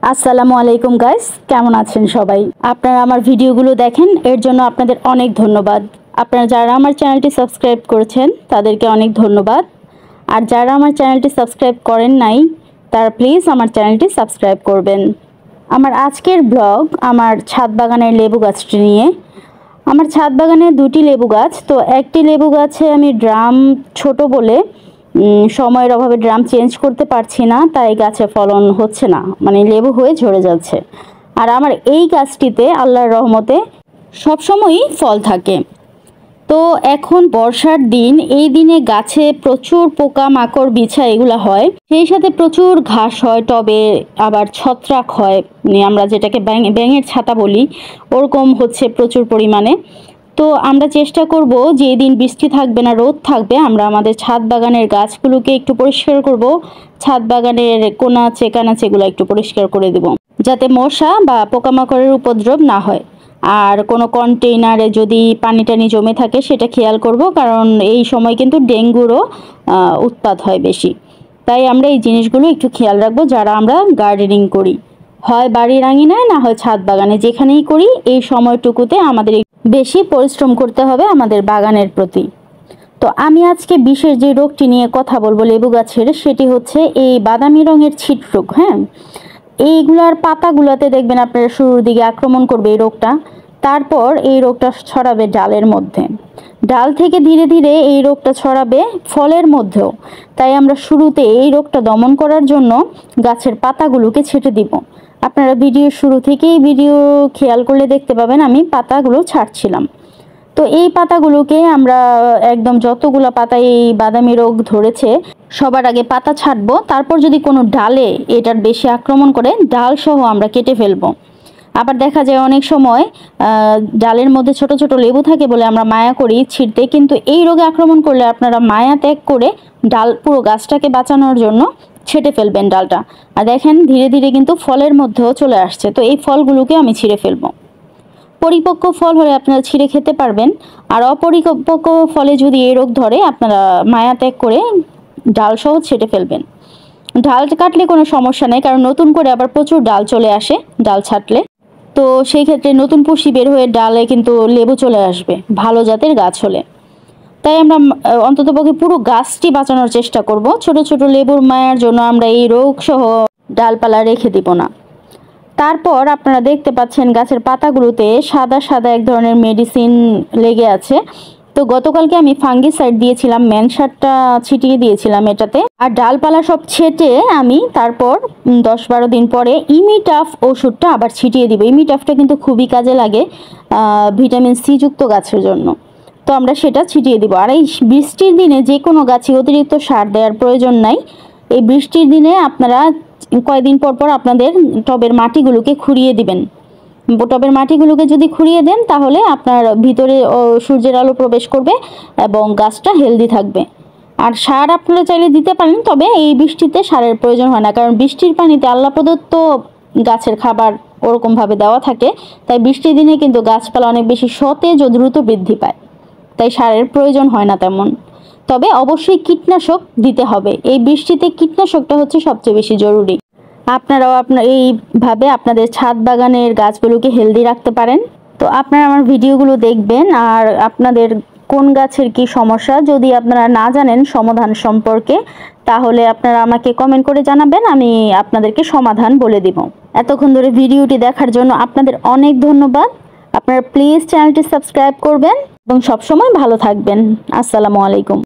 আসসালামু আলাইকুম গাইস, কেমন আছেন সবাই? আপনারা আমার ভিডিওগুলো দেখেন, এর জন্য আপনাদের অনেক ধন্যবাদ। আপনারা যারা আমার চ্যানেলটি সাবস্ক্রাইব করেছেন তাদেরকে অনেক ধন্যবাদ। আর যারা আমার চ্যানেলটি সাবস্ক্রাইব করেন নাই তারা প্লিজ আমার চ্যানেলটি সাবস্ক্রাইব করবেন। আমার আজকের ব্লগ আমার ছাদ বাগানের লেবু গাছটি নিয়ে। আমার ছাদ বাগানে দুটি লেবু গাছ, তো একটি লেবু গাছে আমি ড্রাম ছোট বলে সময়ের অভাবে ড্রাম চেঞ্জ করতে পারছি না, তাই গাছে ফলন হচ্ছে না, মানে লেবু হয়ে ঝরে যাচ্ছে। আর আমার এই গাছটিতে আল্লাহর রহমতে সবসময়ই ফল থাকে। তো এখন বর্ষার দিন, এই দিনে গাছে প্রচুর পোকা মাকড় বিছা এগুলো হয়, সেই সাথে প্রচুর ঘাস হয় টবে, আবার ছত্রাক হয়, মানে আমরা যেটাকে ব্যাঙের ছাতা বলি, ওরকম হচ্ছে প্রচুর পরিমাণে। তো আমরা চেষ্টা করব যে দিন বৃষ্টি থাকবে না, রোদ থাকবে, আমরা আমাদের ছাদ বাগানের গাছগুলোকে একটু পরিষ্কার করব, ছাদ বাগানের কোনাচে কানাচেগুলো একটু পরিষ্কার করে দেব, যাতে মশা বা পোকামাকড়ের উপদ্রব না হয়। আর কোনো কন্টেইনারে যদি পানি টানি জমে থাকে সেটা খেয়াল করব, কারণ এই সময় কিন্তু ডেঙ্গুরও উৎপাত হয় বেশি। তাই আমরা এই জিনিসগুলো একটু খেয়াল রাখবো যারা আমরা গার্ডেনিং করি, হয় বাড়ির আঙিনায় না হয় ছাদ বাগানে, যেখানেই করি এই সময়টুকুতে আমাদের বেশি পরিশ্রম করতে হবে আমাদের বাগানের প্রতি। তো আমি আজকে বিশেষ যে রোগটি নিয়ে কথা বলবো লেবু গাছের, সেটি হচ্ছে এই বাদামি রঙের ছিট রোগ। হ্যাঁ, এইগুলার পাতাগুলোতে দেখবেন আপনারা শুরুর দিকে আক্রমণ করবে এই রোগটা, তারপর এই রোগটা ছড়াবে ডালের মধ্যে, ডাল থেকে ধীরে ধীরে এই রোগটা ছড়াবে ফলের মধ্যেও। তাই আমরা শুরুতে এই রোগটা দমন করার জন্য গাছের পাতাগুলোকে ছেটে দিব। আপনারা ভিডিওর শুরু থেকেই ভিডিও খেয়াল করলে দেখতে পাবেন আমি পাতাগুলো ছাড়ছিলাম। তো এই পাতাগুলোকে আমরা একদম যতগুলো পাতায় এই বাদামি রোগ ধরেছে সবার আগে পাতা ছাড়বো, তারপর যদি কোনো ডালে এটার বেশি আক্রমণ করে ডাল সহ আমরা কেটে ফেলবো। আবার দেখা যায় অনেক সময় ডালের মধ্যে ছোট ছোট লেবু থাকে বলে আমরা মায়া করি ছিঁড়তে, কিন্তু এই রোগে আক্রমণ করলে আপনারা মায়া ত্যাগ করে ডাল পুরো গাছটাকে বাঁচানোর জন্য ছেটে ফেলবেন ডালটা। আর দেখেন ধীরে ধীরে কিন্তু ফলের মধ্যেও চলে আসছে। তো এই ফলগুলোকে আমি ছিঁড়ে ফেলবো। পরিপক্ক ফল হলে আপনারা ছিঁড়ে খেতে পারবেন, আর অপরিপক্ক ফলে যদি এই রোগ ধরে আপনারা মায়া ত্যাগ করে ডাল সহ ছেটে ফেলবেন। ডাল কাটলে কোনো সমস্যা নেই, কারণ নতুন করে আবার প্রচুর ডাল চলে আসে ডাল ছাঁটলে। তো সেই ক্ষেত্রে নতুন পুষ্টি বের হয়ে ডালে কিন্তু লেবু চলে আসবে ভালো জাতের গাছ হলে। তাই আমরা অন্ততপক্ষে পুরো গাছটি বাঁচানোর চেষ্টা করব। ছোট ছোট লেবুর মায়ার জন্য আমরা এই রোগ সহ ডালপালা রেখে দিব না। তারপর আপনারা দেখতে পাচ্ছেন গাছের পাতাগুলোতে সাদা সাদা এক ধরনের মেডিসিন লেগে আছে। তো গতকালকে আমি ফাঙ্গিসাইড দিয়েছিলাম, ম্যানসারটা ছিটিয়ে দিয়েছিলাম এটাতে। আর ডালপালা সব ছেটে আমি তারপর 10-12 দিন পরে ইমিটাফ ওষুধটা আবার ছিটিয়ে দিব। ইমিটাফটা কিন্তু খুবই কাজে লাগে ভিটামিন সি যুক্ত গাছের জন্য। তো আমরা সেটা ছিটিয়ে দিব। আর এই বৃষ্টির দিনে যে কোনো গাছে অতিরিক্ত সার দেওয়ার প্রয়োজন নাই। এই বৃষ্টির দিনে আপনারা কয়েকদিন পর পর আপনাদের টবের মাটিগুলোকে খুঁড়িয়ে দিবেন। টবের মাটিগুলোকে যদি খুঁড়িয়ে দেন তাহলে আপনার ভিতরে সূর্যের আলো প্রবেশ করবে এবং গাছটা হেলদি থাকবে। আর সার আপনারা চাইলে দিতে পারেন, তবে এই বৃষ্টিতে সারের প্রয়োজন হয় না, কারণ বৃষ্টির পানিতে আল্লাহ প্রদত্ত গাছের খাবার ওরকমভাবে দেওয়া থাকে। তাই বৃষ্টির দিনে কিন্তু গাছপালা অনেক বেশি সতেজ ও দ্রুত বৃদ্ধি পায়, তাই সারের প্রয়োজন হয় না তেমন। তবে অবশ্যই কীটনাশক দিতে হবে। এই বৃষ্টিতে কীটনাশকটা হচ্ছে সবচেয়ে বেশি জরুরি। আপনারাও এইভাবে আপনাদের ছাদ বাগানের গাছগুলোকে হেলদি রাখতে পারেন। তো আপনারা আমার ভিডিওগুলো দেখবেন, আর আপনাদের কোন গাছের কি সমস্যা যদি আপনারা না জানেন সমাধান সম্পর্কে, তাহলে আপনারা আমাকে কমেন্ট করে জানাবেন, আমি আপনাদেরকে সমাধান বলে দিব। এতক্ষণ ধরে ভিডিওটি দেখার জন্য আপনাদের অনেক ধন্যবাদ। আপনারা প্লিজ চ্যানেলটি সাবস্ক্রাইব করবেন এবং সবসময় ভালো থাকবেন। আসসালামু আলাইকুম।